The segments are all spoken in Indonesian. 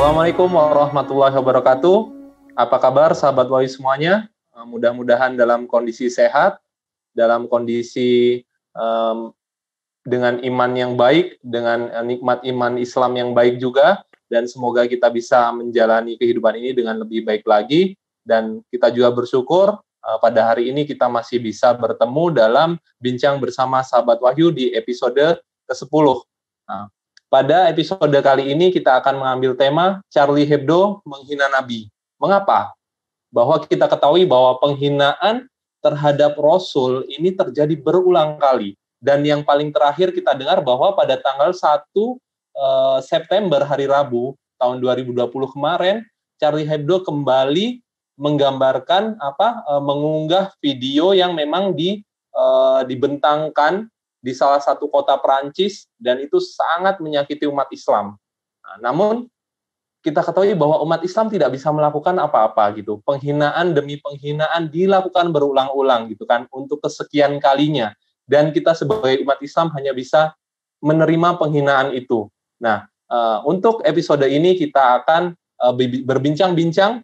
Assalamualaikum warahmatullahi wabarakatuh. Apa kabar sahabat Wahyu semuanya? Mudah-mudahan dalam kondisi sehat, dalam kondisi dengan iman yang baik, dengan nikmat iman Islam yang baik juga, dan semoga kita bisa menjalani kehidupan ini dengan lebih baik lagi. Dan kita juga bersyukur pada hari ini kita masih bisa bertemu dalam Bincang Bersama Sahabat Wahyu di episode ke-10. Nah, pada episode kali ini kita akan mengambil tema Charlie Hebdo menghina Nabi. Mengapa? Bahwa kita ketahui bahwa penghinaan terhadap Rasul ini terjadi berulang kali. Dan yang paling terakhir kita dengar bahwa pada tanggal 1 September hari Rabu tahun 2020 kemarin, Charlie Hebdo kembali menggambarkan mengunggah video yang memang dibentangkan di salah satu kota Perancis, dan itu sangat menyakiti umat Islam. Nah, namun kita ketahui bahwa umat Islam tidak bisa melakukan apa-apa gitu. Penghinaan demi penghinaan dilakukan berulang-ulang gitu kan, untuk kesekian kalinya. Dan kita sebagai umat Islam hanya bisa menerima penghinaan itu. Nah, untuk episode ini kita akan berbincang-bincang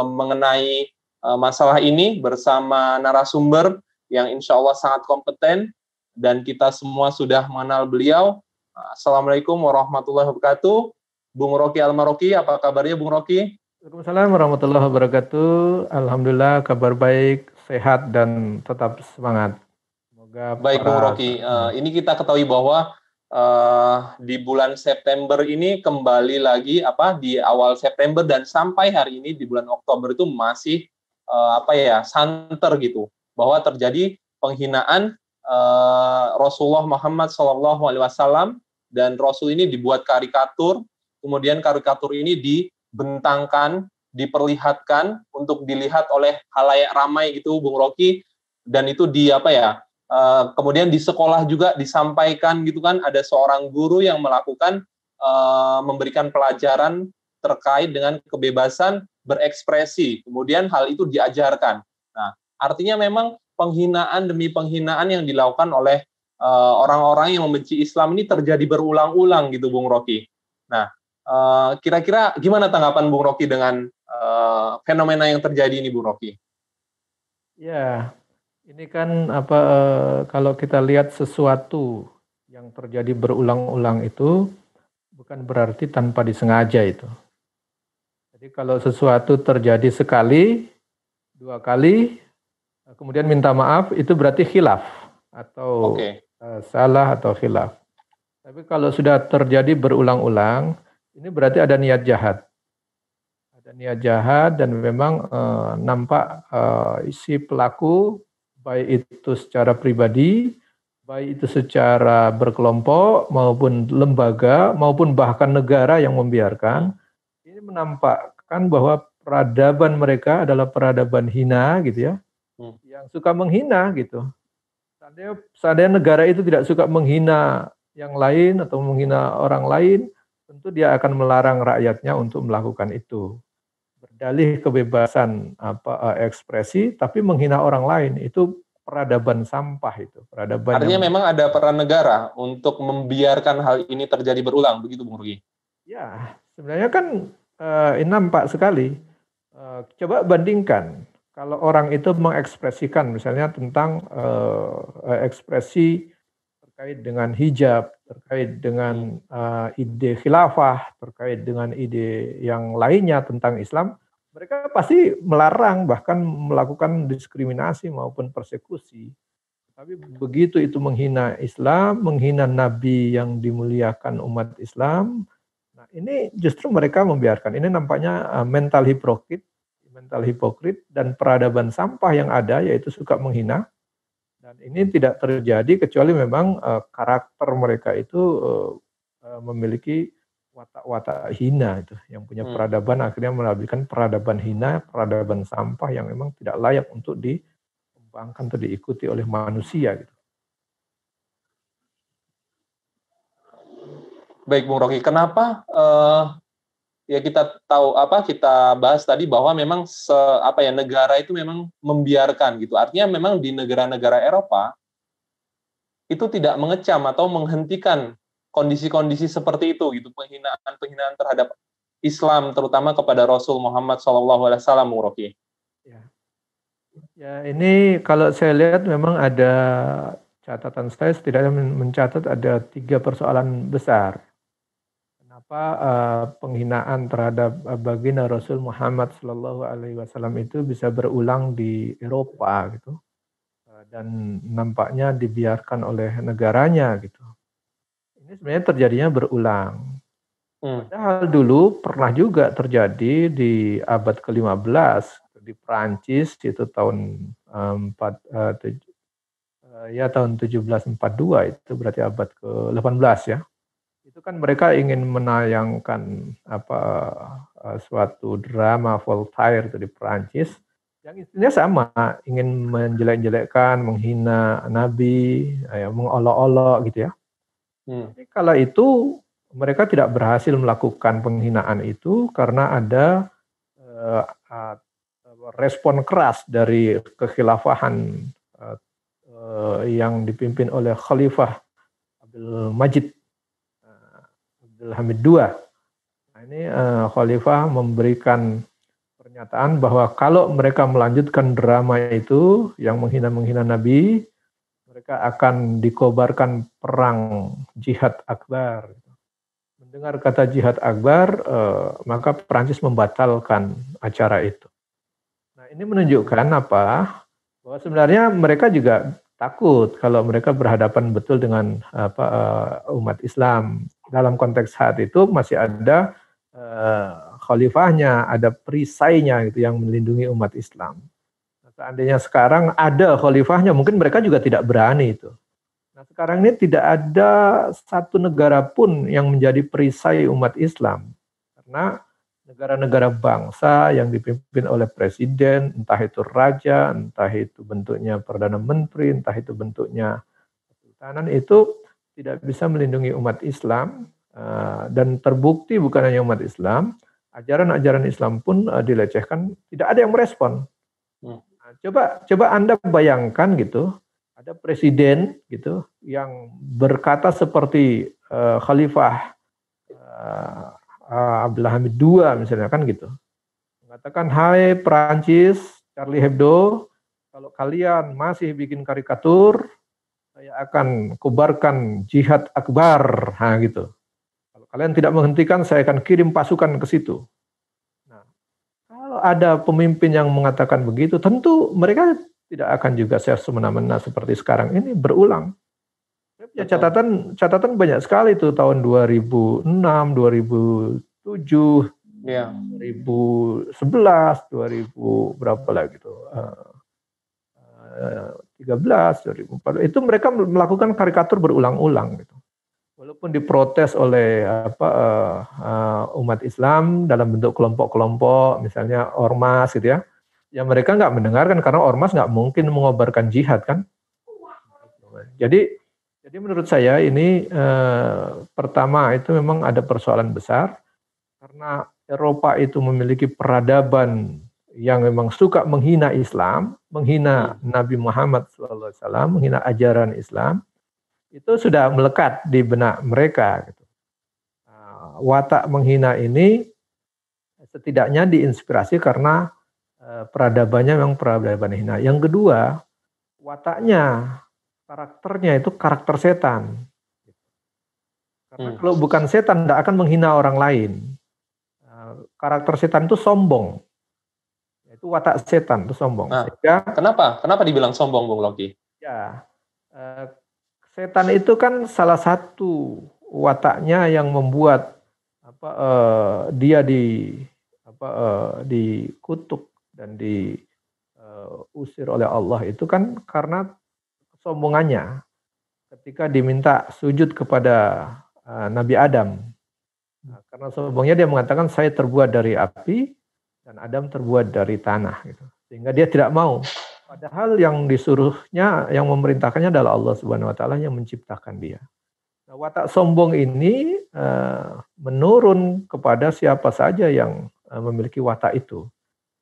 mengenai masalah ini bersama narasumber yang insya Allah sangat kompeten, dan kita semua sudah mengenal beliau. Assalamualaikum warahmatullahi wabarakatuh. Bung Rocky Al-Maroki, apa kabarnya Bung Rocky? Waalaikumsalam warahmatullahi wabarakatuh. Alhamdulillah kabar baik, sehat, dan tetap semangat. Semoga baik Bung Rocky, ini kita ketahui bahwa di bulan September ini kembali lagi di awal September dan sampai hari ini di bulan Oktober itu masih santer gitu, bahwa terjadi penghinaan Rasulullah Muhammad SAW, dan Rasul ini dibuat karikatur, kemudian karikatur ini dibentangkan, diperlihatkan untuk dilihat oleh khalayak ramai gitu Bung Rocky, dan itu kemudian di sekolah juga disampaikan gitu kan, ada seorang guru yang melakukan memberikan pelajaran terkait dengan kebebasan berekspresi, kemudian hal itu diajarkan. Nah, artinya memang penghinaan demi penghinaan yang dilakukan oleh orang-orang yang membenci Islam ini terjadi berulang-ulang gitu Bung Rocky. Nah, kira-kira gimana tanggapan Bung Rocky dengan fenomena yang terjadi ini Bung Rocky? Ya, ini kan kalau kita lihat sesuatu yang terjadi berulang-ulang itu bukan berarti tanpa disengaja itu. Jadi kalau sesuatu terjadi sekali, 2 kali, kemudian minta maaf, itu berarti khilaf atau salah atau khilaf. Tapi kalau sudah terjadi berulang-ulang, ini berarti ada niat jahat. Ada niat jahat, dan memang nampak si pelaku, baik itu secara pribadi, baik itu secara berkelompok, maupun lembaga, maupun bahkan negara yang membiarkan, ini menampakkan bahwa peradaban mereka adalah peradaban hina gitu ya, yang suka menghina gitu. Seandainya negara itu tidak suka menghina yang lain atau menghina orang lain, tentu dia akan melarang rakyatnya untuk melakukan itu. Berdalih kebebasan ekspresi, tapi menghina orang lain, itu peradaban sampah itu. Peradaban artinya memang ada peran negara untuk membiarkan hal ini terjadi berulang, begitu Bung Rugi? Ya, sebenarnya kan ini nampak sekali. Coba bandingkan, kalau orang itu mengekspresikan misalnya tentang ekspresi terkait dengan hijab, terkait dengan ide khilafah, terkait dengan ide yang lainnya tentang Islam, mereka pasti melarang, bahkan melakukan diskriminasi maupun persekusi. Tapi begitu itu menghina Islam, menghina Nabi yang dimuliakan umat Islam, nah ini justru mereka membiarkan. Ini nampaknya mental hipokrit dan peradaban sampah yang ada, yaitu suka menghina. Dan ini tidak terjadi kecuali memang karakter mereka itu memiliki watak-watak hina itu, yang punya peradaban akhirnya menampilkan peradaban hina, peradaban sampah yang memang tidak layak untuk dikembangkan atau diikuti oleh manusia gitu. Baik Bung Rocky, kenapa ya kita tahu kita bahas tadi bahwa memang negara itu memang membiarkan gitu. Artinya memang di negara-negara Eropa itu tidak mengecam atau menghentikan kondisi-kondisi seperti itu gitu, penghinaan terhadap Islam, terutama kepada Rasul Muhammad SAW, Bung Rocky? Ya, ini kalau saya lihat memang ada catatan saya setidaknya mencatat ada 3 persoalan besar. Kenapa penghinaan terhadap baginda Rasul Muhammad SAW itu bisa berulang di Eropa gitu, dan nampaknya dibiarkan oleh negaranya gitu. Ini sebenarnya terjadinya berulang. Padahal dulu pernah juga terjadi di abad ke-15 di Prancis itu tahun tahun 1742, itu berarti abad ke-18 ya. Itu kan mereka ingin menayangkan suatu drama Voltaire itu di Prancis yang intinya sama, ingin menjelek-jelekkan, menghina Nabi, mengolok-olok gitu ya. Tapi kala itu mereka tidak berhasil melakukan penghinaan itu karena ada respon keras dari kekhilafahan yang dipimpin oleh Khalifah Abdul Hamid II. Nah, ini Khalifah memberikan pernyataan bahwa kalau mereka melanjutkan drama itu yang menghina Nabi, mereka akan dikobarkan perang jihad akbar. Mendengar kata jihad akbar, maka Prancis membatalkan acara itu. Nah, ini menunjukkan apa? Bahwa sebenarnya mereka juga takut kalau mereka berhadapan betul dengan umat Islam. Dalam konteks saat itu masih ada khalifahnya, ada perisainya gitu yang melindungi umat Islam. Nah, seandainya sekarang ada khalifahnya, mungkin mereka juga tidak berani itu. Nah, sekarang ini tidak ada satu negara pun yang menjadi perisai umat Islam. Karena negara-negara bangsa yang dipimpin oleh presiden, entah itu raja, entah itu bentuknya perdana menteri, entah itu bentuknya kesultanan, itu tidak bisa melindungi umat Islam, dan terbukti bukan hanya umat Islam, ajaran-ajaran Islam pun dilecehkan, tidak ada yang merespon. Nah, coba Anda bayangkan gitu, ada presiden gitu yang berkata seperti Khalifah Abdul Hamid II misalnya kan gitu, mengatakan, hai Perancis, Charlie Hebdo, kalau kalian masih bikin karikatur, saya akan kobarkan jihad akbar, nah gitu. Kalau kalian tidak menghentikan, saya akan kirim pasukan ke situ. Nah, kalau ada pemimpin yang mengatakan begitu, tentu mereka tidak akan juga semena-mena seperti sekarang ini berulang. Ya, catatan banyak sekali tuh tahun 2006, 2007, ya. 2011, 2000 berapa lagi tuh, 13, 2014 itu mereka melakukan karikatur berulang-ulang gitu. Walaupun diprotes oleh umat Islam dalam bentuk kelompok-kelompok, misalnya ormas gitu ya. Ya mereka nggak mendengarkan karena ormas nggak mungkin mengobarkan jihad kan. Jadi menurut saya ini pertama itu memang ada persoalan besar karena Eropa itu memiliki peradaban yang memang suka menghina Islam, menghina Nabi Muhammad SAW, menghina ajaran Islam, itu sudah melekat di benak mereka. Watak menghina ini setidaknya diinspirasi karena peradabannya memang peradaban hina. Yang kedua, wataknya, karakternya itu karakter setan. Karena kalau bukan setan, tidak akan menghina orang lain. Karakter setan itu sombong. Itu watak setan, itu sombong. Nah, sehingga, kenapa dibilang sombong, Bung Rocky? Ya, setan itu kan salah satu wataknya yang membuat dia dikutuk dan diusir oleh Allah itu kan karena kesombongannya ketika diminta sujud kepada Nabi Adam. Nah, karena sombongnya dia mengatakan saya terbuat dari api dan Adam terbuat dari tanah gitu. Sehingga dia tidak mau. Padahal yang disuruhnya, yang memerintahkannya adalah Allah Subhanahu wa taala yang menciptakan dia. Nah, watak sombong ini menurun kepada siapa saja yang memiliki watak itu.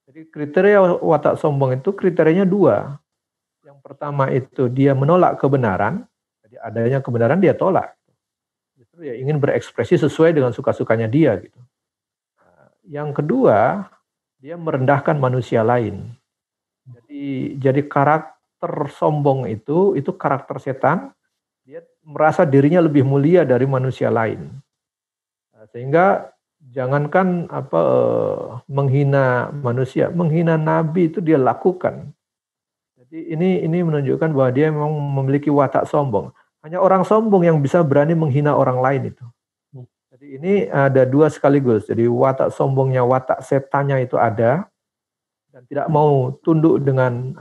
Jadi kriteria watak sombong itu kriterianya 2. Yang pertama itu dia menolak kebenaran, jadi adanya kebenaran dia tolak. Justru ya ingin berekspresi sesuai dengan suka-sukanya dia gitu. Nah, yang kedua, dia merendahkan manusia lain. Jadi karakter sombong itu karakter setan. Dia merasa dirinya lebih mulia dari manusia lain. Sehingga jangankan menghina manusia, menghina nabi itu dia lakukan. Jadi ini menunjukkan bahwa dia memang memiliki watak sombong. Hanya orang sombong yang bisa berani menghina orang lain itu. Jadi ini ada dua sekaligus. Jadi watak sombongnya, watak setannya itu ada, dan tidak mau tunduk dengan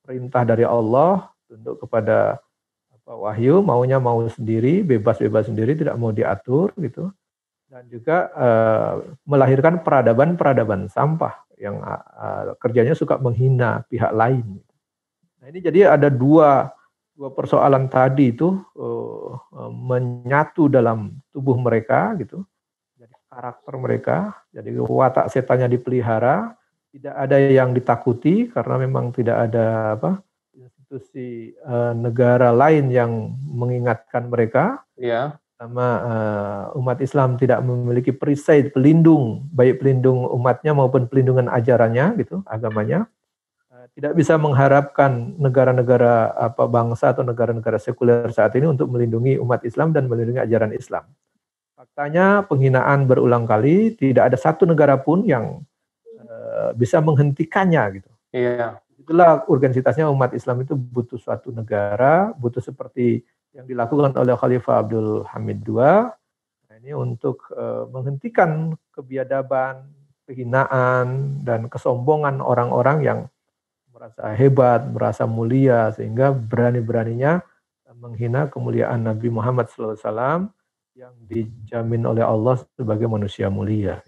perintah dari Allah, tunduk kepada wahyu, maunya mau sendiri, bebas-bebas sendiri, tidak mau diatur gitu. Dan juga melahirkan peradaban sampah yang kerjanya suka menghina pihak lain. Nah ini jadi ada dua persoalan tadi itu menyatu dalam tubuh mereka gitu. Jadi karakter mereka, jadi watak setannya dipelihara, tidak ada yang ditakuti karena memang tidak ada institusi negara lain yang mengingatkan mereka. Ya. Sama umat Islam tidak memiliki perisai pelindung, baik pelindung umatnya maupun pelindungan ajarannya gitu, agamanya. Tidak bisa mengharapkan negara-negara bangsa atau negara-negara sekuler saat ini untuk melindungi umat Islam dan melindungi ajaran Islam. Faktanya penghinaan berulang kali, tidak ada satu negara pun yang bisa menghentikannya gitu. Iya. Itulah urgensitasnya umat Islam itu butuh suatu negara, butuh seperti yang dilakukan oleh Khalifah Abdul Hamid II. Nah, ini untuk menghentikan kebiadaban, kehinaan, dan kesombongan orang-orang yang merasa hebat, merasa mulia, sehingga berani-beraninya menghina kemuliaan Nabi Muhammad SAW yang dijamin oleh Allah sebagai manusia mulia.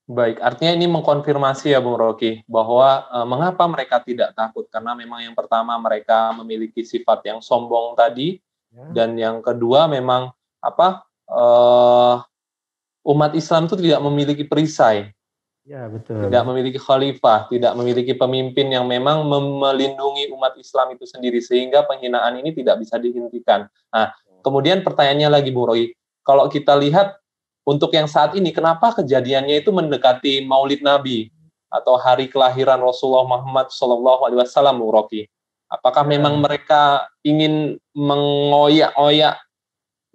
Baik, artinya ini mengkonfirmasi ya Bung Rocky, bahwa mengapa mereka tidak takut, karena memang yang pertama mereka memiliki sifat yang sombong tadi, dan yang kedua memang umat Islam itu tidak memiliki perisai, ya, betul. Tidak memiliki khalifah, tidak memiliki pemimpin yang memang melindungi umat Islam itu sendiri, sehingga penghinaan ini tidak bisa dihentikan. Nah, kemudian pertanyaannya lagi Bung Rocky, kalau kita lihat untuk yang saat ini, kenapa kejadiannya itu mendekati Maulid Nabi atau hari kelahiran Rasulullah Muhammad SAW, Bung Rocky? Apakah memang mereka ingin mengoyak-oyak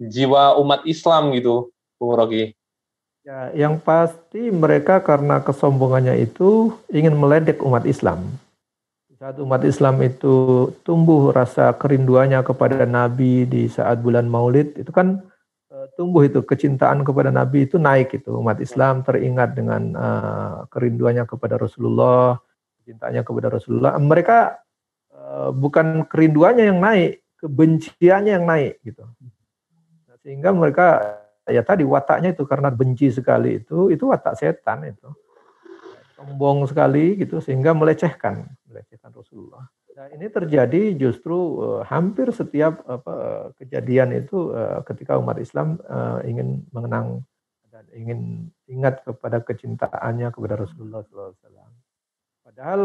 jiwa umat Islam gitu, Bung Rocky? Ya, yang pasti mereka karena kesombongannya itu ingin meledek umat Islam. Saat umat Islam itu tumbuh rasa kerinduannya kepada Nabi di saat bulan Maulid, itu kan tumbuh itu kecintaan kepada Nabi itu naik itu. Umat Islam teringat dengan kerinduannya kepada Rasulullah, cintanya kepada Rasulullah. Mereka bukan kerinduannya yang naik, kebenciannya yang naik gitu. Nah, sehingga mereka ya tadi wataknya itu karena benci sekali itu watak setan itu. Sombong sekali gitu sehingga melecehkan Rasulullah. Nah, ini terjadi justru hampir setiap kejadian itu ketika umat Islam ingin mengenang dan ingin ingat kepada kecintaannya kepada Rasulullah SAW. Padahal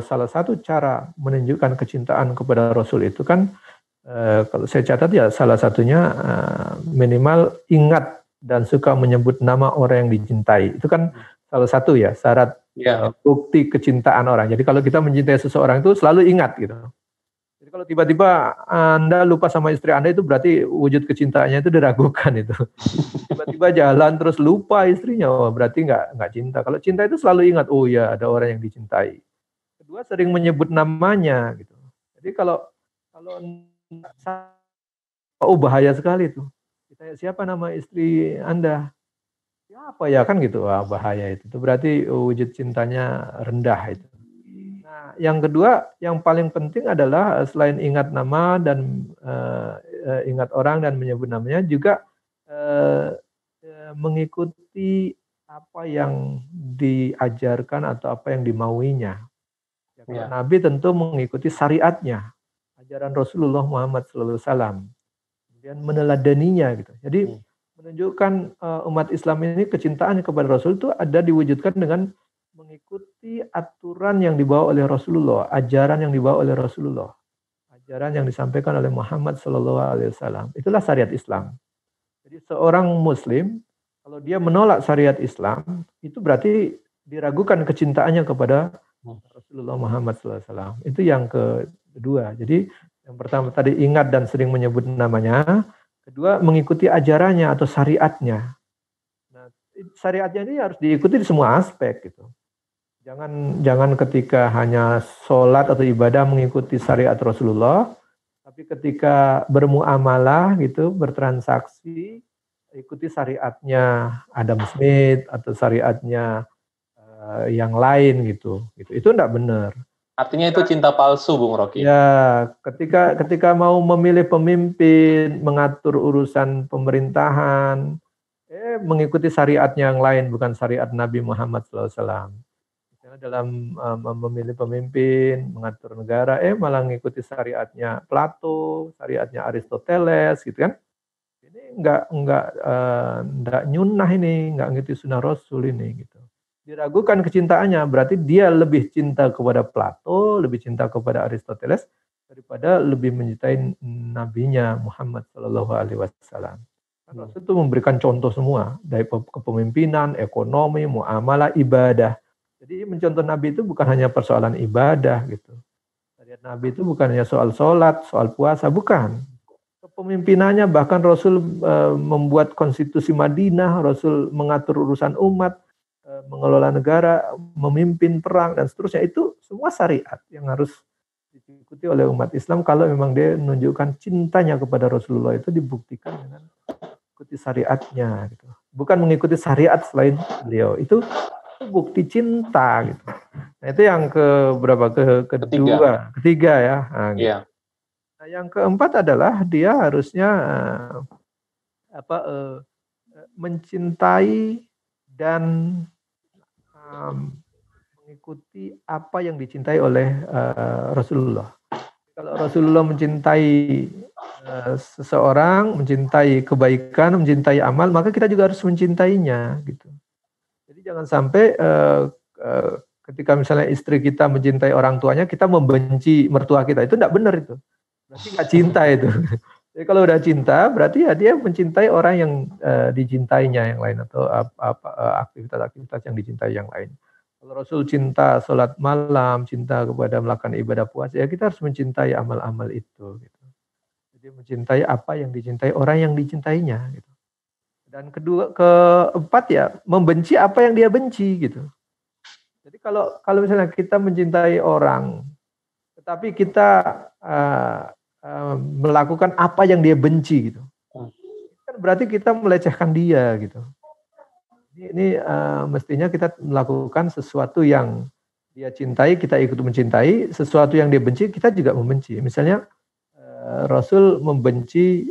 salah satu cara menunjukkan kecintaan kepada Rasul itu kan kalau saya catat ya salah satunya minimal ingat dan suka menyebut nama orang yang dicintai. Itu kan salah satu ya syarat bukti kecintaan orang. Jadi kalau kita mencintai seseorang itu selalu ingat gitu. Jadi kalau tiba-tiba Anda lupa sama istri Anda itu berarti wujud kecintaannya itu diragukan itu. Tiba-tiba jalan terus lupa istrinya, oh, berarti nggak cinta. Kalau cinta itu selalu ingat, oh ya ada orang yang dicintai. Kedua sering menyebut namanya gitu. Jadi kalau bahaya sekali tuh. Kita siapa nama istri Anda? Apa ya kan gitu, wah bahaya itu berarti wujud cintanya rendah itu. Nah yang kedua yang paling penting adalah selain ingat nama dan ingat orang dan menyebut namanya juga mengikuti apa yang diajarkan atau apa yang dimauinya. Ya, Nabi tentu mengikuti syariatnya, ajaran Rasulullah Muhammad SAW, kemudian meneladaninya gitu. Jadi menunjukkan umat Islam ini kecintaan kepada Rasul itu ada diwujudkan dengan mengikuti aturan yang dibawa oleh Rasulullah, ajaran yang dibawa oleh Rasulullah, ajaran yang disampaikan oleh Muhammad SAW. Itulah syariat Islam. Jadi seorang Muslim Kalau dia menolak syariat Islam, itu berarti diragukan kecintaannya kepada Rasulullah Muhammad SAW. Itu yang kedua. Jadi yang pertama tadi ingat dan sering menyebut namanya. Kedua, mengikuti ajarannya atau syariatnya. Nah, syariatnya ini harus diikuti di semua aspek gitu. Jangan ketika hanya sholat atau ibadah mengikuti syariat Rasulullah, tapi ketika bermuamalah gitu, bertransaksi, ikuti syariatnya Adam Smith atau syariatnya yang lain gitu. Itu enggak benar. Artinya itu cinta palsu, Bung Rocky. Ya, ketika mau memilih pemimpin, mengatur urusan pemerintahan, mengikuti syariatnya yang lain, bukan syariat Nabi Muhammad SAW. Misalnya dalam memilih pemimpin, mengatur negara, malah mengikuti syariatnya Plato, syariatnya Aristoteles, gitu kan? Ini enggak nyunah ini, enggak ngikuti sunnah Rasul ini, gitu. Diragukan kecintaannya, berarti dia lebih cinta kepada Plato, lebih cinta kepada Aristoteles daripada lebih mencintai nabinya Muhammad Shallallahu Alaihi Wasallam. Rasul itu memberikan contoh semua dari kepemimpinan, ekonomi, muamalah, ibadah. Jadi mencontoh Nabi itu bukan hanya persoalan ibadah gitu. Syariat Nabi itu bukan hanya soal sholat, soal puasa, bukan. Kepemimpinannya bahkan Rasul membuat konstitusi Madinah, Rasul mengatur urusan umat, mengelola negara, memimpin perang dan seterusnya, itu semua syariat yang harus diikuti oleh umat Islam kalau memang dia menunjukkan cintanya kepada Rasulullah itu dibuktikan dengan mengikuti syariatnya gitu. Bukan mengikuti syariat selain beliau. Itu bukti cinta gitu. Nah, itu yang ketiga ya. Nah, gitu. Yeah. Nah, yang keempat adalah dia harusnya mencintai dan mengikuti apa yang dicintai oleh Rasulullah. Kalau Rasulullah mencintai seseorang, mencintai kebaikan, mencintai amal, maka kita juga harus mencintainya, gitu. Jadi jangan sampai ketika misalnya istri kita mencintai orang tuanya, kita membenci mertua kita, itu tidak benar itu. Berarti nggak cinta itu. Jadi kalau udah cinta, berarti ya dia mencintai orang yang dicintainya yang lain atau aktivitas-aktivitas yang dicintai yang lain. Kalau Rasul cinta sholat malam, cinta kepada melakukan ibadah puasa, ya kita harus mencintai amal-amal itu. Gitu. Jadi mencintai apa yang dicintai orang yang dicintainya. Gitu. Dan keempat ya membenci apa yang dia benci gitu. Jadi kalau misalnya kita mencintai orang, tetapi kita melakukan apa yang dia benci gitu, kan berarti kita melecehkan dia gitu. Ini mestinya kita melakukan sesuatu yang dia cintai, kita ikut mencintai, sesuatu yang dia benci, kita juga membenci. Misalnya Rasul membenci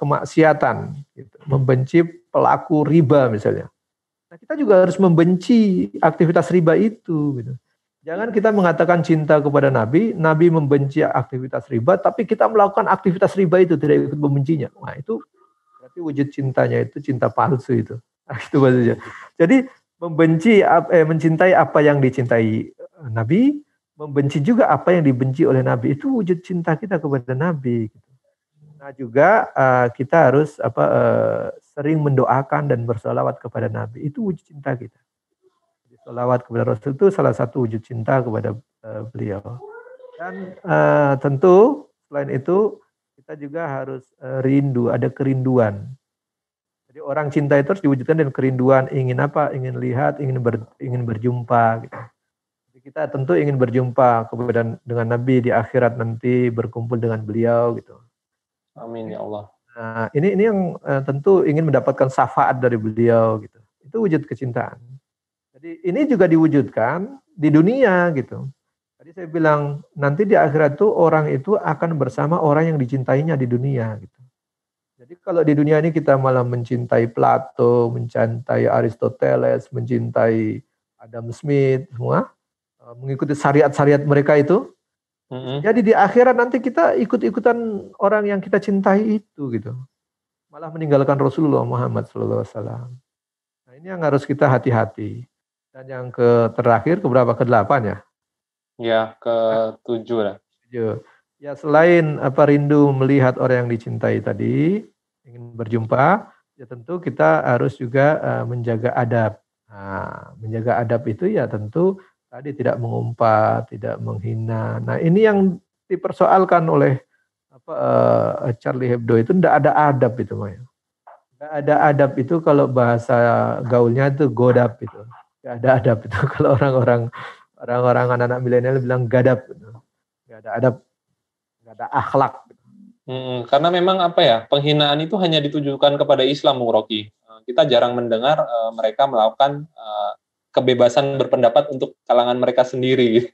kemaksiatan, gitu. Membenci pelaku riba misalnya. Nah, kita juga harus membenci aktivitas riba itu. Gitu. Jangan kita mengatakan cinta kepada Nabi, Nabi membenci aktivitas riba, tapi kita melakukan aktivitas riba itu, tidak ikut membencinya. Nah, itu berarti wujud cintanya itu cinta palsu itu. Itu maksudnya. Jadi mencintai apa yang dicintai Nabi, membenci juga apa yang dibenci oleh Nabi. Itu wujud cinta kita kepada Nabi. Nah juga kita harus sering mendoakan dan bersolawat kepada Nabi. Itu wujud cinta kita. Solawat kepada Rasul itu salah satu wujud cinta kepada beliau. Dan tentu selain itu kita juga harus rindu, ada kerinduan. Jadi orang cinta itu harus diwujudkan dengan kerinduan, ingin apa? Ingin lihat, ingin berjumpa. Gitu. Jadi kita tentu ingin berjumpa dengan Nabi di akhirat nanti, berkumpul dengan beliau gitu. Amin ya Allah. Nah, ini yang tentu ingin mendapatkan syafaat dari beliau gitu. Itu wujud kecintaan. Jadi ini juga diwujudkan di dunia gitu. Tadi saya bilang nanti di akhirat itu orang itu akan bersama orang yang dicintainya di dunia gitu. Jadi kalau di dunia ini kita malah mencintai Plato, mencintai Aristoteles, mencintai Adam Smith, semua mengikuti syariat-syariat mereka itu. Jadi di akhirat nanti kita ikut-ikutan orang yang kita cintai itu gitu. Malah meninggalkan Rasulullah Muhammad SAW. Nah ini yang harus kita hati-hati. Dan yang terakhir keberapa? Ke-8 ya? Ya, ke-7 lah. 7. Ya selain rindu melihat orang yang dicintai tadi, ingin berjumpa, ya tentu kita harus juga menjaga adab. Nah, menjaga adab itu ya tentu tadi tidak mengumpat, tidak menghina. Nah, ini yang dipersoalkan oleh Charlie Hebdo itu tidak ada adab itu, Maya. Tidak ada adab itu kalau bahasa gaulnya itu godap itu. Tidak ada adab itu kalau orang-orang anak-anak milenial bilang gadap. Gitu. Tidak ada adab, tidak ada akhlak. Karena memang penghinaan itu hanya ditujukan kepada Islam, Bung Rocky. Kita jarang mendengar mereka melakukan kebebasan berpendapat untuk kalangan mereka sendiri.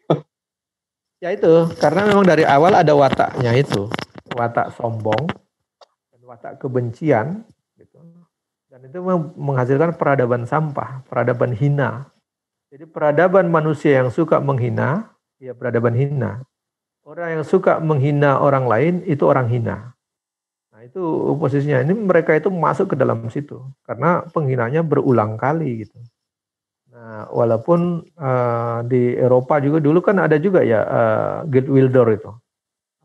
Ya itu, karena memang dari awal ada wataknya itu, watak sombong dan watak kebencian, gitu. Dan itu menghasilkan peradaban sampah, peradaban hina. Jadi peradaban manusia yang suka menghina, ya peradaban hina. Orang yang suka menghina orang lain itu orang hina. Nah itu posisinya. Ini mereka itu masuk ke dalam situ karena penghinanya berulang kali gitu. Nah, walaupun di Eropa juga dulu kan ada juga ya Geert Wilders itu,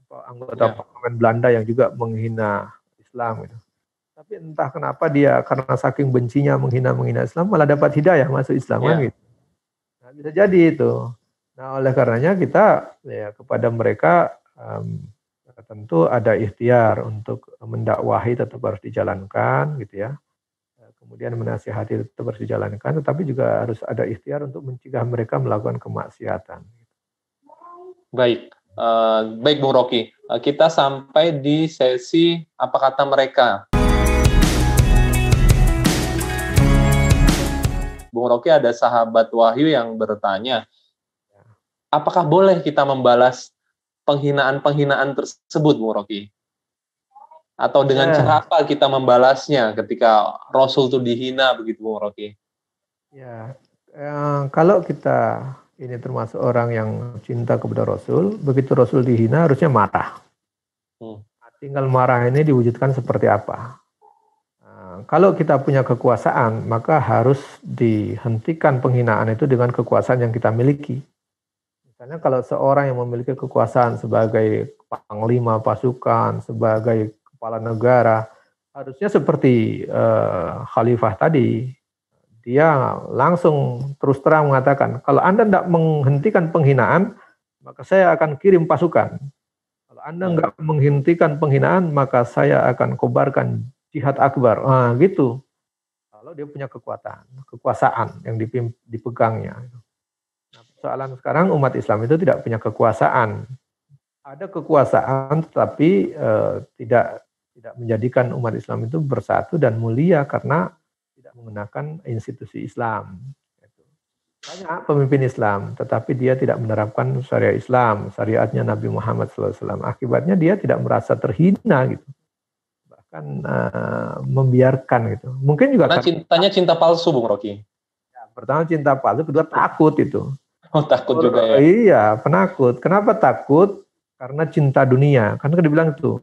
anggota parlemen Belanda yang juga menghina Islam gitu. Tapi entah kenapa dia karena saking bencinya menghina Islam malah dapat hidayah masuk Islam kan gitu. Nah, bisa jadi itu. Nah, oleh karenanya kita ya kepada mereka tentu ada ikhtiar untuk mendakwahi tetap harus dijalankan gitu ya. Kemudian menasihati tetap harus dijalankan, tetapi juga harus ada ikhtiar untuk mencegah mereka melakukan kemaksiatan. Baik, baik Bung Rocky. Kita sampai di sesi apa kata mereka. Bung Rocky, ada sahabat Wahyu yang bertanya, apakah boleh kita membalas penghinaan-penghinaan tersebut, Bung Rocky? Atau dengan cara apa kita membalasnya ketika Rasul itu dihina begitu, Bung Rocky? Ya, kalau kita ini termasuk orang yang cinta kepada Rasul, begitu Rasul dihina harusnya marah. Tinggal marah ini diwujudkan seperti apa? Kalau kita punya kekuasaan, maka harus dihentikan penghinaan itu dengan kekuasaan yang kita miliki. Misalnya kalau seorang yang memiliki kekuasaan sebagai panglima pasukan, sebagai kepala negara, harusnya seperti khalifah tadi, dia langsung terus terang mengatakan, kalau Anda tidak menghentikan penghinaan, maka saya akan kirim pasukan. Kalau Anda nggak menghentikan penghinaan, maka saya akan kobarkan jihad akbar. Nah, gitu. Kalau dia punya kekuasaan yang dipegangnya. Nah, persoalan sekarang umat Islam itu tidak punya kekuasaan. Ada kekuasaan, tetapi tidak menjadikan umat Islam itu bersatu dan mulia karena tidak menggunakan institusi Islam. Banyak pemimpin Islam, tetapi dia tidak menerapkan syariat Islam, syariatnya Nabi Muhammad SAW. Akibatnya dia tidak merasa terhina gitu, bahkan membiarkan gitu. Mungkin juga karena cintanya cinta palsu, Bung Rocky. Ya, pertama cinta palsu, kedua takut itu. Oh, takut juga ya? Iya, penakut. Kenapa takut? Karena cinta dunia. Kan dibilang itu.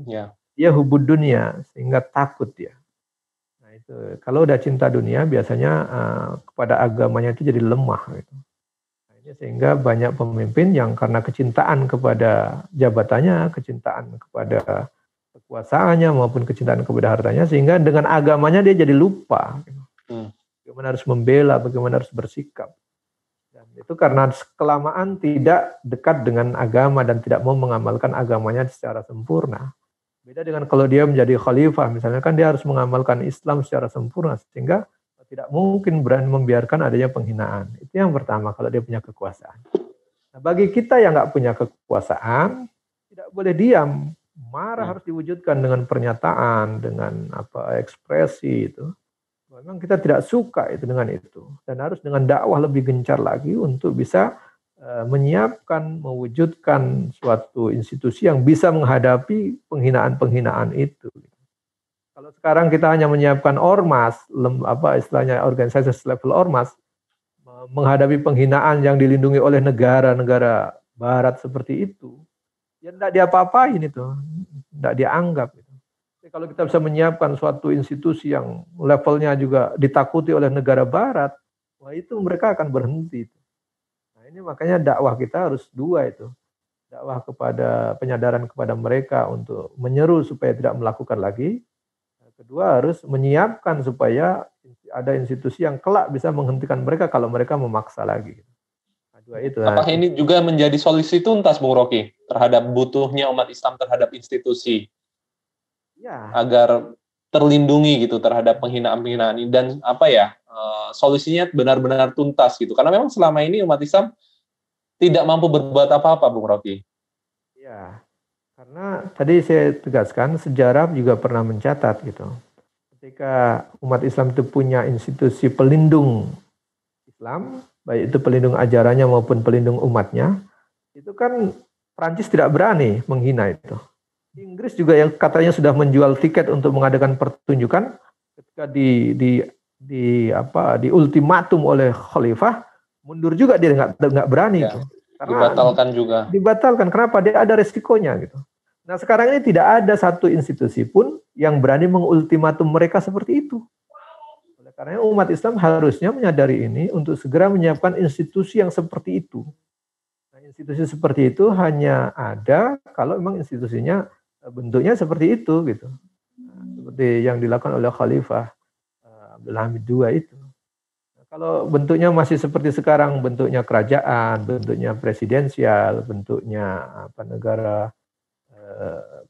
Ya. Dia hubud dunia, sehingga takut dia. Nah itu, kalau udah cinta dunia, biasanya kepada agamanya itu jadi lemah. Gitu. Nah, ini sehingga banyak pemimpin yang karena kecintaan kepada jabatannya, kecintaan kepada kekuasaannya, maupun kecintaan kepada hartanya, sehingga dengan agamanya dia jadi lupa. Gitu. Bagaimana harus membela, bagaimana harus bersikap. Dan itu karena kelamaan tidak dekat dengan agama dan tidak mau mengamalkan agamanya secara sempurna. Beda dengan kalau dia menjadi khalifah, misalnya kan dia harus mengamalkan Islam secara sempurna, sehingga tidak mungkin berani membiarkan adanya penghinaan. Itu yang pertama, kalau dia punya kekuasaan. Nah, bagi kita yang nggak punya kekuasaan, tidak boleh diam. Marah harus diwujudkan dengan pernyataan, dengan ekspresi itu. Memang kita tidak suka itu dengan itu. Dan harus dengan dakwah lebih gencar lagi untuk bisa menyiapkan, mewujudkan suatu institusi yang bisa menghadapi penghinaan-penghinaan itu. Kalau sekarang kita hanya menyiapkan ormas, istilahnya organisasi level ormas, menghadapi penghinaan yang dilindungi oleh negara-negara barat seperti itu, ya tidak diapa-apain itu, tidak dianggap. Jadi kalau kita bisa menyiapkan suatu institusi yang levelnya juga ditakuti oleh negara barat, wah itu mereka akan berhenti. Ini makanya dakwah kita harus dua itu. Dakwah kepada penyadaran kepada mereka untuk menyeru supaya tidak melakukan lagi. kedua harus menyiapkan supaya ada institusi yang kelak bisa menghentikan mereka kalau mereka memaksa lagi. Nah, dua itu. Apakah ini juga menjadi solusi tuntas, Bung Rocky, terhadap butuhnya umat Islam terhadap institusi Ya. agar terlindungi gitu terhadap penghinaan-penghinaan ini, dan solusinya benar-benar tuntas gitu, karena memang selama ini umat Islam tidak mampu berbuat apa-apa, Bung Rocky. Ya, karena tadi saya tegaskan sejarah juga pernah mencatat gitu. Ketika umat Islam itu punya institusi pelindung Islam, baik itu pelindung ajarannya maupun pelindung umatnya, itu kan Prancis tidak berani menghina itu. Inggris juga yang katanya sudah menjual tiket untuk mengadakan pertunjukan, ketika di ultimatum oleh khalifah, mundur juga dia nggak berani ya, itu. Karena dibatalkan juga. Dibatalkan, kenapa? Dia ada resikonya gitu. Nah sekarang ini tidak ada satu institusi pun yang berani mengultimatum mereka seperti itu. Oleh karena umat Islam harusnya menyadari ini untuk segera menyiapkan institusi yang seperti itu. Nah, institusi seperti itu hanya ada kalau memang institusinya bentuknya seperti itu gitu. Nah, seperti yang dilakukan oleh Khalifah Abdul Hamid II itu. Nah, kalau bentuknya masih seperti sekarang, bentuknya kerajaan, bentuknya presidensial, bentuknya negara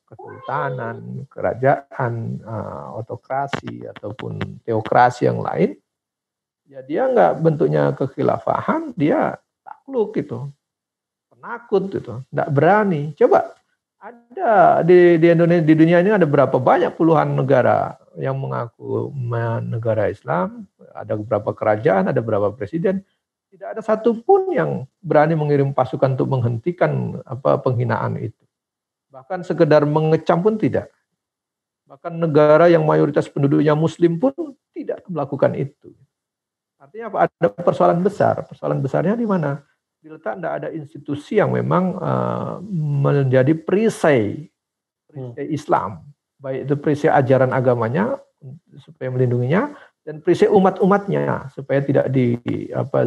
kesultanan, kerajaan, autokrasi ataupun teokrasi yang lain, ya dia nggak bentuknya kekhilafahan, dia takluk gitu, penakut gitu, nggak berani. Coba ada di Indonesia, di dunia ini ada berapa banyak puluhan negara yang mengaku negara Islam, ada beberapa kerajaan, ada beberapa presiden, tidak ada satupun yang berani mengirim pasukan untuk menghentikan penghinaan itu. Bahkan sekedar mengecam pun tidak. Bahkan negara yang mayoritas penduduknya muslim pun tidak melakukan itu. Artinya apa? Ada persoalan besar. Persoalan besarnya di mana? Diletak tidak ada institusi yang memang menjadi perisai Islam. Baik itu perisai ajaran agamanya supaya melindunginya, dan perisai umat-umatnya supaya tidak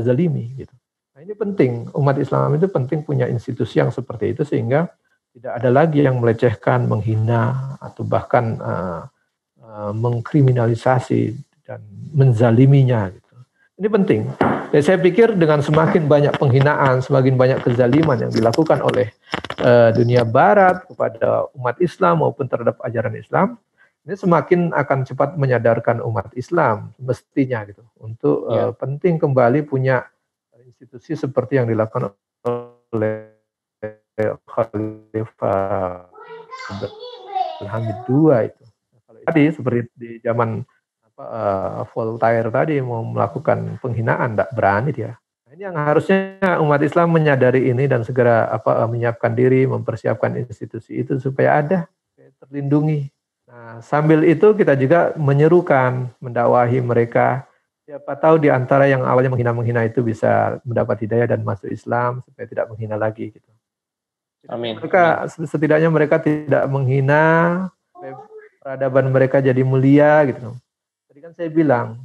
zalimi gitu. Nah, ini penting. Umat Islam itu penting punya institusi yang seperti itu sehingga tidak ada lagi yang melecehkan, menghina, atau bahkan mengkriminalisasi dan menzaliminya. Gitu. Ini penting. Dan saya pikir dengan semakin banyak penghinaan, semakin banyak kezaliman yang dilakukan oleh dunia Barat kepada umat Islam maupun terhadap ajaran Islam, ini semakin akan cepat menyadarkan umat Islam mestinya gitu untuk penting kembali punya institusi seperti yang dilakukan oleh Khalifah Abdul Hamid II itu. Kalau tadi seperti di zaman Voltaire tadi mau melakukan penghinaan, tidak berani dia. Nah, ini yang harusnya umat Islam menyadari ini dan segera menyiapkan diri, mempersiapkan institusi itu supaya ada terlindungi. Nah, sambil itu kita juga menyerukan, mendakwahi mereka. Siapa tahu di antara yang awalnya menghina itu bisa mendapat hidayah dan masuk Islam supaya tidak menghina lagi gitu. Amin. Setidaknya mereka tidak menghina, peradaban mereka jadi mulia gitu. Tadi kan saya bilang,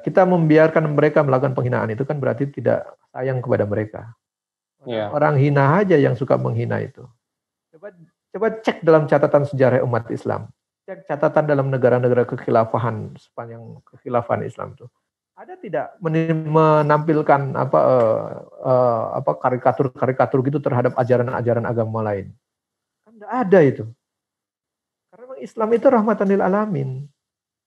kita membiarkan mereka melakukan penghinaan itu kan berarti tidak sayang kepada mereka. Orang hina aja yang suka menghina itu. Coba cek dalam catatan sejarah umat Islam. Cek catatan dalam negara-negara kekhilafahan sepanjang kekhilafahan Islam itu. Ada tidak menampilkan karikatur-karikatur gitu terhadap ajaran-ajaran agama lain? Kan tidak ada itu. Karena Islam itu rahmatan lil alamin.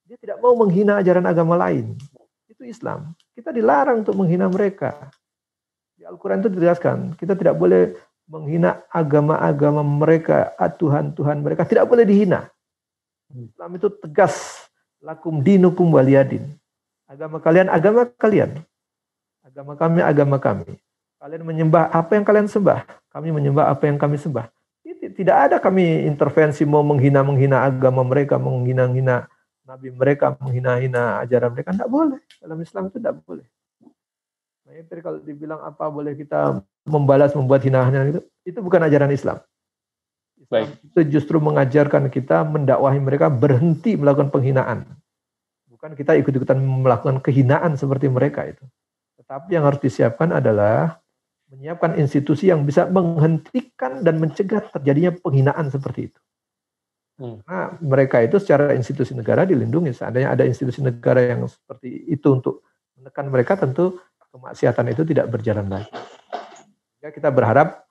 Dia tidak mau menghina ajaran agama lain. Itu Islam. Kita dilarang untuk menghina mereka. Di Al-Quran itu dijelaskan, kita tidak boleh menghina agama-agama mereka, Tuhan-Tuhan mereka. Tidak boleh dihina. Islam itu tegas. Lakum dinukum waliyadin. Agama kalian, agama kalian. Agama kami, agama kami. Kalian menyembah apa yang kalian sembah. Kami menyembah apa yang kami sembah. Tidak ada kami intervensi mau menghina-menghina agama mereka, menghina-hina nabi mereka, menghina-hina ajaran mereka. Tidak boleh. Dalam Islam itu tidak boleh. Nah, itu kalau dibilang apa boleh kita membalas, membuat hinaan itu bukan ajaran Islam. Islam itu justru mengajarkan kita mendakwahi mereka berhenti melakukan penghinaan. Bukan kita ikut-ikutan melakukan kehinaan seperti mereka itu. Tetapi yang harus disiapkan adalah menyiapkan institusi yang bisa menghentikan dan mencegah terjadinya penghinaan seperti itu. Karena mereka itu secara institusi negara dilindungi. Seandainya ada institusi negara yang seperti itu untuk menekan mereka, tentu kemaksiatan itu tidak berjalan lagi. Ya, kita berharap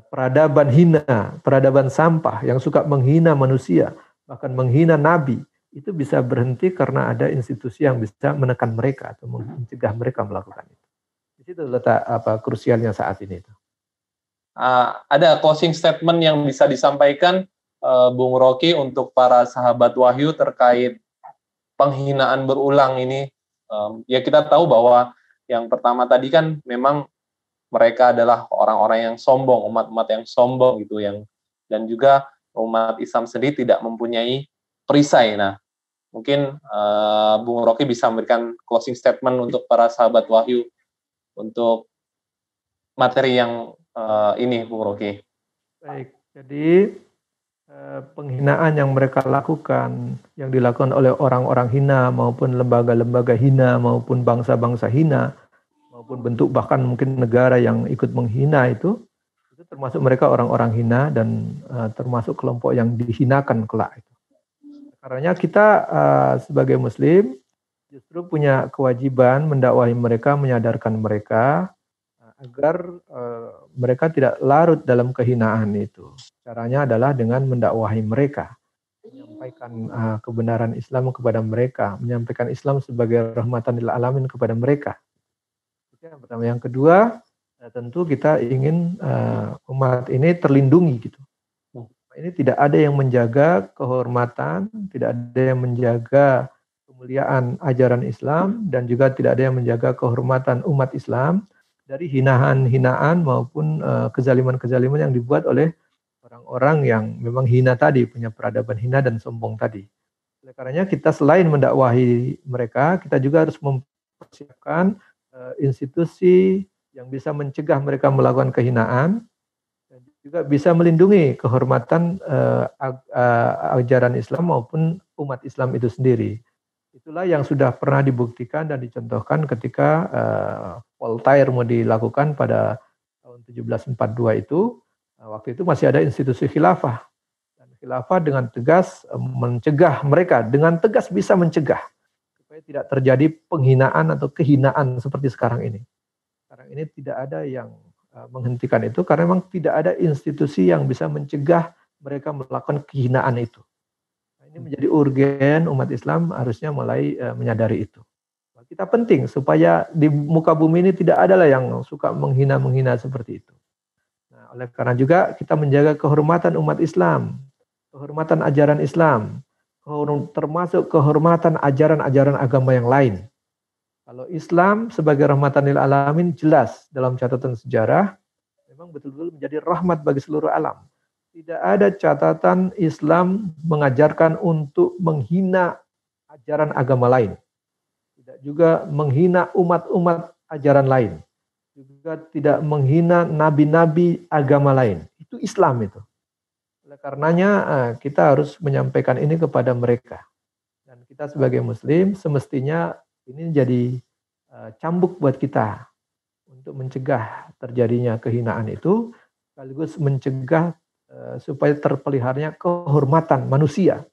peradaban hina, peradaban sampah yang suka menghina manusia, bahkan menghina nabi, itu bisa berhenti karena ada institusi yang bisa menekan mereka atau mencegah mereka melakukan itu. Di situ letak krusialnya saat ini itu. Ada closing statement yang bisa disampaikan Bung Rocky untuk para sahabat Wahyu terkait penghinaan berulang ini. Ya kita tahu bahwa yang pertama tadi kan memang mereka adalah orang-orang yang sombong, umat-umat yang sombong gitu, dan juga umat Islam sendiri tidak mempunyai perisai. Nah, mungkin Bung Rocky bisa memberikan closing statement untuk para sahabat Wahyu untuk materi yang ini, Bung Rocky. Baik, jadi penghinaan yang mereka lakukan, yang dilakukan oleh orang-orang hina maupun lembaga-lembaga hina maupun bangsa-bangsa hina maupun bentuk bahkan mungkin negara yang ikut menghina itu termasuk mereka orang-orang hina dan termasuk kelompok yang dihinakan kelak itu. Karena kita sebagai Muslim justru punya kewajiban mendakwahi mereka, menyadarkan mereka agar mereka tidak larut dalam kehinaan itu. Caranya adalah dengan mendakwahi mereka, menyampaikan kebenaran Islam kepada mereka, menyampaikan Islam sebagai rahmatan lil alamin kepada mereka. Itu yang pertama. Yang kedua, tentu kita ingin umat ini terlindungi gitu. Ini tidak ada yang menjaga kehormatan, tidak ada yang menjaga kemuliaan ajaran Islam, dan juga tidak ada yang menjaga kehormatan umat Islam dari hinaan-hinaan maupun kezaliman-kezaliman yang dibuat oleh orang-orang yang memang hina tadi, punya peradaban hina dan sombong tadi. Oleh karenanya kita selain mendakwahi mereka, kita juga harus mempersiapkan institusi yang bisa mencegah mereka melakukan kehinaan, dan juga bisa melindungi kehormatan ajaran Islam maupun umat Islam itu sendiri. Itulah yang sudah pernah dibuktikan dan dicontohkan ketika Voltaire mau dilakukan pada tahun 1742 itu. Waktu itu masih ada institusi khilafah. Dan khilafah dengan tegas mencegah mereka, dengan tegas bisa mencegah supaya tidak terjadi penghinaan atau kehinaan seperti sekarang ini. Sekarang ini tidak ada yang menghentikan itu karena memang tidak ada institusi yang bisa mencegah mereka melakukan kehinaan itu. Ini menjadi urgen, umat Islam harusnya mulai menyadari itu. Kita penting supaya di muka bumi ini tidak ada lah yang suka menghina-menghina seperti itu. Nah, oleh karena juga kita menjaga kehormatan umat Islam, kehormatan ajaran Islam, termasuk kehormatan ajaran-ajaran agama yang lain. Kalau Islam sebagai rahmatan lil alamin jelas dalam catatan sejarah memang betul-betul menjadi rahmat bagi seluruh alam. Tidak ada catatan Islam mengajarkan untuk menghina ajaran agama lain. Tidak juga menghina umat-umat ajaran lain. Juga tidak menghina nabi-nabi agama lain. Itu Islam itu. Oleh karenanya kita harus menyampaikan ini kepada mereka. Dan kita sebagai Muslim semestinya ini jadi cambuk buat kita untuk mencegah terjadinya kehinaan itu, sekaligus mencegah supaya terpeliharanya kehormatan manusia.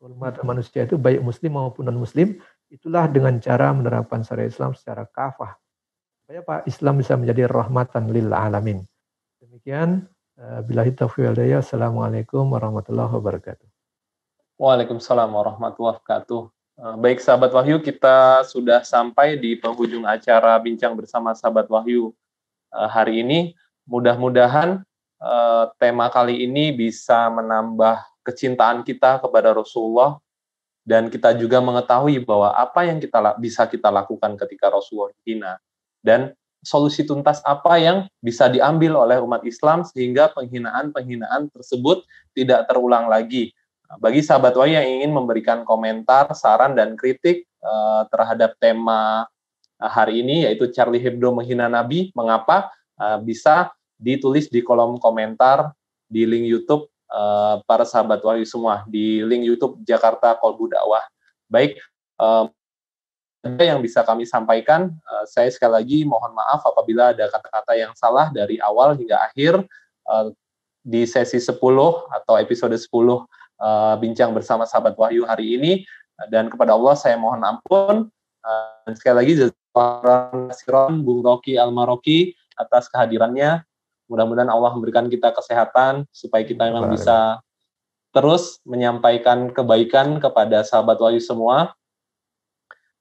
Kehormatan manusia itu baik muslim maupun non-muslim, itulah dengan cara menerapkan syariat Islam secara kafah. Supaya Pak Islam bisa menjadi rahmatan lil alamin. Demikian, billahi taufiq wal hidayah. Assalamualaikum warahmatullahi wabarakatuh. Waalaikumsalam warahmatullahi wabarakatuh. Baik sahabat Wahyu, kita sudah sampai di penghujung acara Bincang Bersama Sahabat Wahyu hari ini. Mudah-mudahan tema kali ini bisa menambah kecintaan kita kepada Rasulullah, dan kita juga mengetahui bahwa apa yang bisa kita lakukan ketika Rasulullah dihina, dan solusi tuntas apa yang bisa diambil oleh umat Islam sehingga penghinaan-penghinaan tersebut tidak terulang lagi. Bagi sahabat Wahyu yang ingin memberikan komentar, saran, dan kritik terhadap tema hari ini, yaitu Charlie Hebdo menghina Nabi, mengapa, bisa ditulis di kolom komentar di link YouTube para sahabat Wahyu semua, di link YouTube Jakarta Kolbu Dakwah. Baik, yang bisa kami sampaikan, saya sekali lagi mohon maaf apabila ada kata-kata yang salah dari awal hingga akhir di sesi 10 atau episode 10 bincang bersama sahabat Wahyu hari ini, dan kepada Allah saya mohon ampun. Dan sekali lagi jazakallahu Bung Rocky Al-Maroki atas kehadirannya. Mudah-mudahan Allah memberikan kita kesehatan supaya kita memang bisa terus menyampaikan kebaikan kepada sahabat Wahyu semua.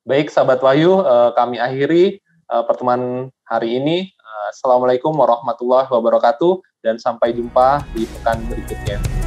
Baik sahabat Wahyu, kami akhiri pertemuan hari ini. Assalamualaikum warahmatullahi wabarakatuh dan sampai jumpa di pekan berikutnya.